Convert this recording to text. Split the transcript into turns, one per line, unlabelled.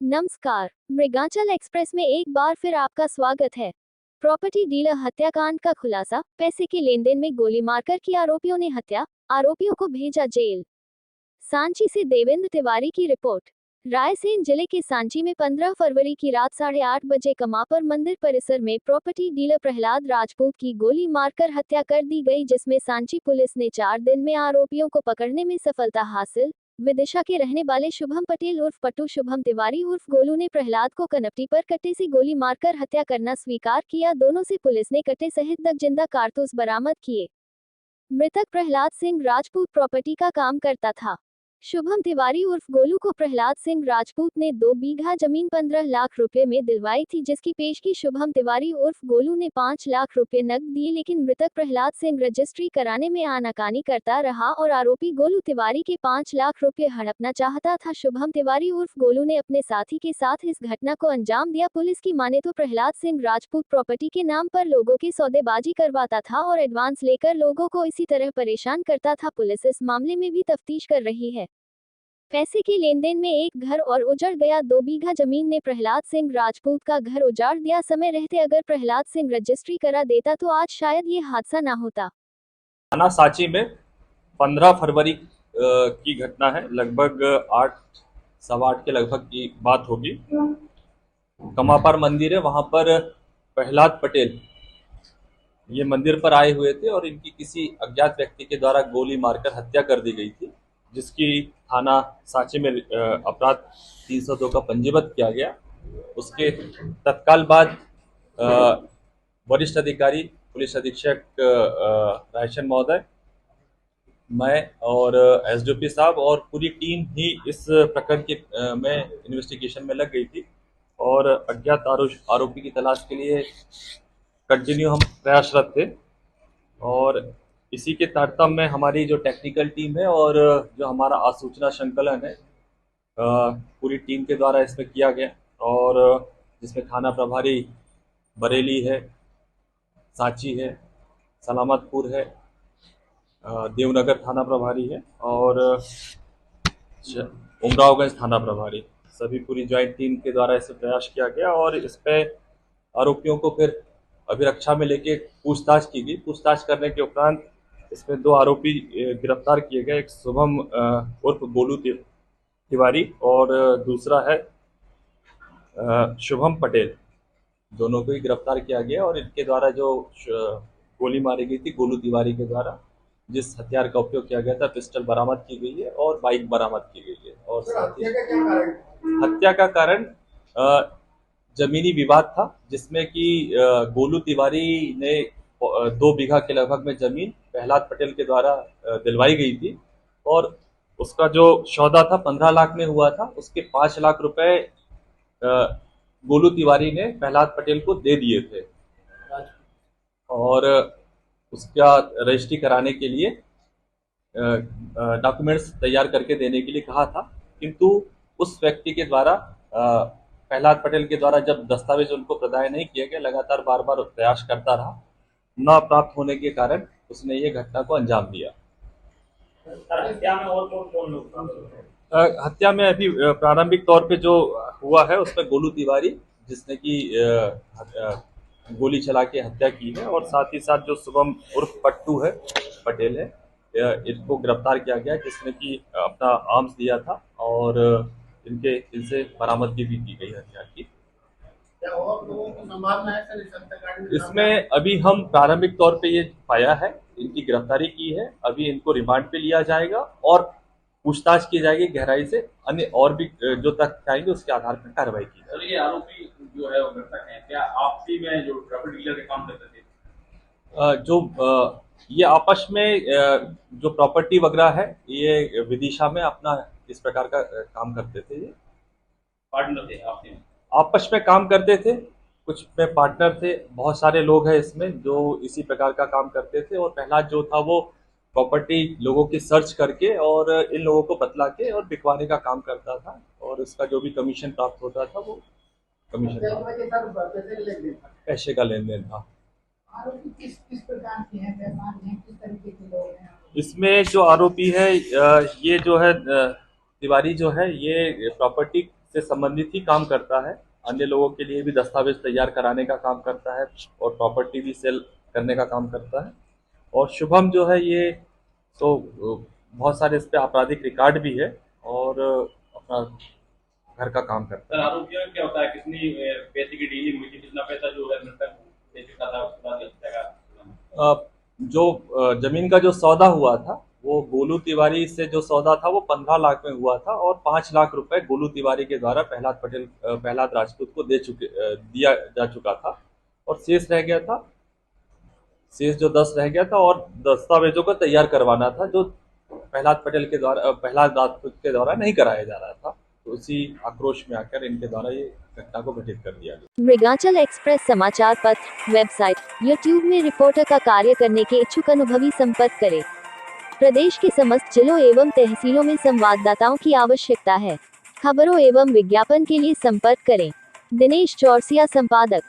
नमस्कार, मृगांचल एक्सप्रेस में एक बार फिर आपका स्वागत है। प्रॉपर्टी डीलर हत्याकांड का खुलासा, पैसे के लेन देन में गोली मारकर की आरोपियों ने हत्या, आरोपियों को भेजा जेल। सांची से देवेंद्र तिवारी की रिपोर्ट। रायसेन जिले के सांची में 15 फरवरी की रात 8:30 बजे कमापर मंदिर परिसर में प्रॉपर्टी डीलर प्रहलाद राजपूत की गोली मारकर हत्या कर दी गई, जिसमें सांची पुलिस ने 4 दिन में आरोपियों को पकड़ने में सफलता हासिल। विदिशा के रहने वाले शुभम पटेल उर्फ पट्टू शुभम तिवारी उर्फ गोलू ने प्रहलाद को कनपटी पर कट्टे से गोली मारकर हत्या करना स्वीकार किया। दोनों से पुलिस ने कट्टे सहित 10 जिंदा कारतूस बरामद किए। मृतक प्रहलाद सिंह राजपूत प्रॉपर्टी का काम करता था। शुभम तिवारी उर्फ गोलू को प्रहलाद सिंह राजपूत ने 2 बीघा जमीन 15 लाख रुपए में दिलवाई थी, जिसकी पेशगी शुभम तिवारी उर्फ गोलू ने 5 लाख रुपए नकद दिए, लेकिन मृतक प्रहलाद सिंह रजिस्ट्री कराने में आनाकानी करता रहा और आरोपी गोलू तिवारी के 5 लाख रुपए हड़पना चाहता था। शुभम तिवारी उर्फ गोलू ने अपने साथी के साथ इस घटना को अंजाम दिया। पुलिस की माने तो प्रहलाद सिंह राजपूत प्रॉपर्टी के नाम पर लोगों की सौदेबाजी करवाता था और एडवांस लेकर लोगों को इसी तरह परेशान करता था। पुलिस इस मामले में भी तफ्तीश कर रही है। पैसे के लेन देन में एक घर और उजड़ गया। 2 बीघा जमीन ने प्रहलाद सिंह राजपूत का घर उजाड़ दिया। समय रहते अगर प्रहलाद सिंह रजिस्ट्री करा देता तो आज शायद ये हादसा ना होता।
थाना सांची में 15 फरवरी की घटना है। लगभग 8 सवा 8 के लगभग की बात होगी। कमापर मंदिर है, वहां पर प्रहलाद पटेल ये मंदिर पर आए हुए थे और इनकी किसी अज्ञात व्यक्ति के द्वारा गोली मारकर हत्या कर दी गई थी, जिसकी थाना सांची में अपराध 302 का पंजीबद्ध किया गया। उसके तत्काल बाद वरिष्ठ अधिकारी पुलिस अधीक्षक रायसेन महोदय, मैं और एसडीओपी साहब और पूरी टीम ही इस प्रकरण के में इन्वेस्टिगेशन में लग गई थी और अज्ञात आरोपी की तलाश के लिए कंटिन्यू हम प्रयासरत थे। और इसी के तारतम्य में हमारी जो टेक्निकल टीम है और जो हमारा आसूचना संकलन है पूरी टीम के द्वारा इसमें किया गया, और जिसमें थाना प्रभारी बरेली है, सांची है, सलामतपुर है, देवनगर थाना प्रभारी है और उमरावगंज थाना प्रभारी, सभी पूरी ज्वाइंट टीम के द्वारा इसे प्रयास किया गया और इस पे आरोपियों को फिर अभिरक्षा में लेके पूछताछ की गई। पूछताछ करने के उपरांत इसमें 2 आरोपी गिरफ्तार किए गए। एक शुभम उर्फ गोलू तिवारी और दूसरा है शुभम पटेल। दोनों को ही गिरफ्तार किया गया और इनके द्वारा जो गोली मारी गई थी गोलू तिवारी के द्वारा, जिस हथियार का उपयोग किया गया था, पिस्टल बरामद की गई है और बाइक बरामद की गई है। और साथ ही हत्या का कारण जमीनी विवाद था, जिसमें कि गोलू तिवारी ने 2 बीघा के लगभग में जमीन प्रहलाद पटेल के द्वारा दिलवाई गई थी और उसका जो सौदा था 15 लाख में हुआ था। उसके 5 लाख रुपए गोलू तिवारी ने प्रहलाद पटेल को दे दिए थे और उसका रजिस्ट्री कराने के लिए डॉक्यूमेंट्स तैयार करके देने के लिए कहा था, किंतु उस व्यक्ति के द्वारा प्रहलाद पटेल के द्वारा जब दस्तावेज उनको प्रदान नहीं किए गए, लगातार बार बार प्रयास करता रहा, न प्राप्त होने के कारण उसने ये घटना को अंजाम दिया।
हत्या में और कौन लोग?
हत्या में अभी प्रारंभिक तौर पे जो हुआ है उसमें गोलू तिवारी, जिसने कि गोली चला के हत्या की है, और साथ ही साथ जो शुभम उर्फ पट्टू है पटेल है, इनको गिरफ्तार किया गया, जिसने कि अपना आर्म्स दिया था और इनसे बरामदगी भी की गई हथियार की।
क्या और लोगों को संभालना है सर इस हत्याकांड में?
इसमें अभी हम प्रारंभिक तौर पे ये पाया है, इनकी गिरफ्तारी की है। अभी इनको रिमांड पे लिया जाएगा और पूछताछ की जाएगी गहराई से। अन्य और भी जो तथ्य आएंगे उसके आधार पर कार्रवाई की जाएगी।
सर ये आरोपी जो है वो मृतक है, क्या आपसी में जो प्रॉपर्टी डीलर के काम करते थे?
ये आपस में जो प्रॉपर्टी वगैरह है, ये विदिशा में अपना इस प्रकार का काम करते थे। ये
पार्टनर थे आपसी में?
आपस में काम करते थे, कुछ में पार्टनर थे। बहुत सारे लोग हैं इसमें जो इसी प्रकार का काम करते थे और प्रहलाद जो था वो प्रॉपर्टी लोगों की सर्च करके और इन लोगों को बतला के और बिकवाने का काम करता था और इसका जो भी कमीशन प्राप्त होता था वो कमीशन पैसे का लेन देन था।
किस प्रकार के हैं, किस तरीके के लोग हैं?
इसमें जो आरोपी है ये जो है तिवारी जो है, ये प्रॉपर्टी से संबंधित ही काम करता है, अन्य लोगों के लिए भी दस्तावेज तैयार कराने का काम करता है और प्रॉपर्टी भी सेल करने का काम करता है। और शुभम जो है ये तो बहुत सारे इस पे आपराधिक रिकॉर्ड भी है और अपना घर का काम करता
सर
है।
आरोपियों में क्या होता है, कितनी पैसे की डीलिंग हुई थी, कितना पैसा जो है मृतक दे चुका था उसके बाद हत्या का?
जो जमीन का जो सौदा हुआ था वो गोलू तिवारी से जो सौदा था वो 15 लाख में हुआ था और 5 लाख रुपए गोलू तिवारी के द्वारा प्रहलाद राजपूत को दिया जा चुका था और शेष जो 10 रह गया था और दस्तावेजों को तैयार करवाना था जो प्रहलाद राजपूत के द्वारा नहीं कराया जा रहा था। तो उसी आक्रोश में आकर इनके द्वारा ये घटना को घटित कर दिया गया।
मृगांचल एक्सप्रेस समाचार पत्र, वेबसाइट, यूट्यूब में रिपोर्टर का कार्य करने के इच्छुक अनुभवी संपर्क करें। प्रदेश के समस्त जिलों एवं तहसीलों में संवाददाताओं की आवश्यकता है। खबरों एवं विज्ञापन के लिए संपर्क करें। दिनेश चौरसिया, संपादक।